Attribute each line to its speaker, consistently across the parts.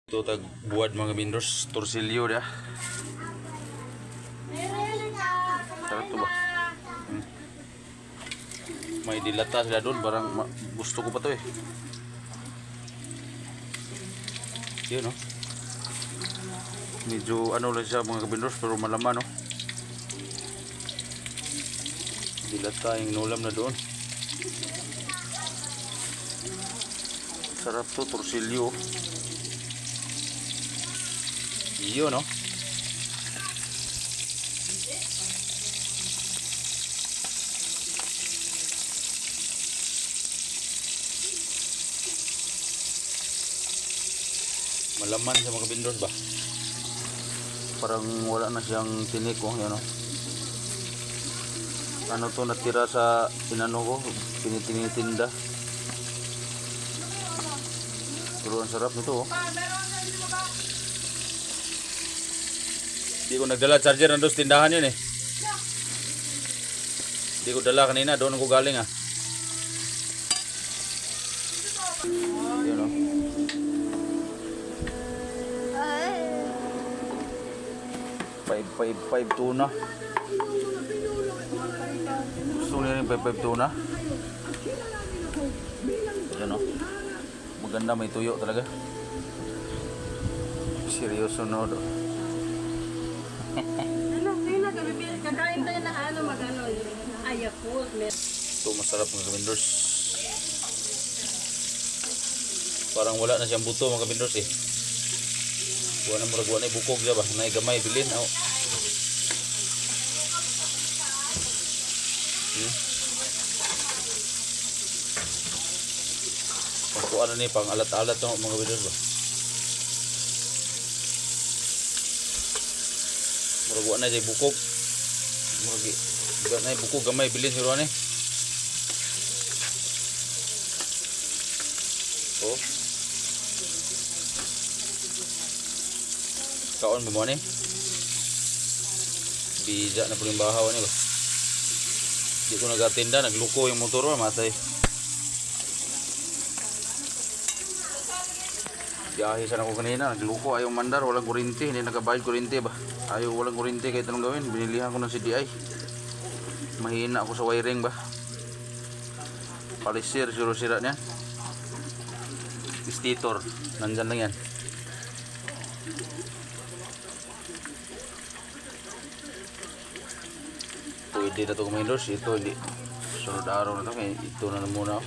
Speaker 1: Ito tag buwad mga vendors, torsilyo dia. Sarap to ba? May dilata sila doon, parang gusto ko pa to eh. Yun no. Medyo ano lang siya mga vendors pero malaman no. Dilata yung nulam na doon. Sarap to, torsilyo. Iyo no. Malaman sa mga vendors ba? Parang wala na siyang tinik oh, yan oh. Ano to natira sa inano ko, tinitinitinda. Pero ang sarap nito oh. Hindi ko nagdala charger nandun sa tindahan yun eh. Hindi ko dala kanina, doon ko galing ah. Yun oh. Five tuna. Gusto nyo rin 5 tuna. Yan o. Maganda, may tuyo talaga. Seryoso no.
Speaker 2: Kakain tayo na ano magano ayapot.
Speaker 1: Ito masarap mga vendors. Parang wala na siyang buto mga vendors eh. Buwan na murag na bukog siya ba? May gamay bilin. Oh. Pagkuhan na ni pang alat-alat ng mga vendors ba? Murag na siya bukog. Murag na bukog gamay bilin si Ruan eh. Oh. Kaon mo ni bija na po yung bahaw ni ba. Di ko nagatinda, nagluko yung motor ba, matay. Biyahe sana ko kanina, nagluko, ayaw mandar, walang kurinti, hindi nagabayad kurinti ba. Ayaw walang kurinti, kahit anong gawin, binilihan ko ng CDI. Mahina ako sa wiring ba. Palisir, siro-sira niyan. Istitor, nandyan lang yan. Pwede na ito kumindors, ito hindi sunod araw na ito, ito na muna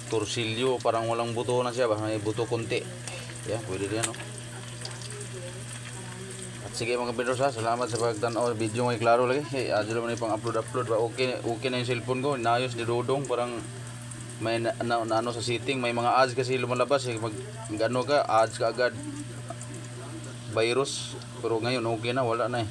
Speaker 1: torsilyo, parang walang buto na siya ba, may buto konti yan, pwede din no? At sige mga vendors ha, salamat sa pagtanaw video may klaro lagi, adyo naman yung pang upload ba, okay na yung cellphone ko, inayos ni Dodong, parang may ano sa setting, may mga ads kasi lumalabas mag ano ka, ads ka agad virus, pero ngayon okay na, wala na eh.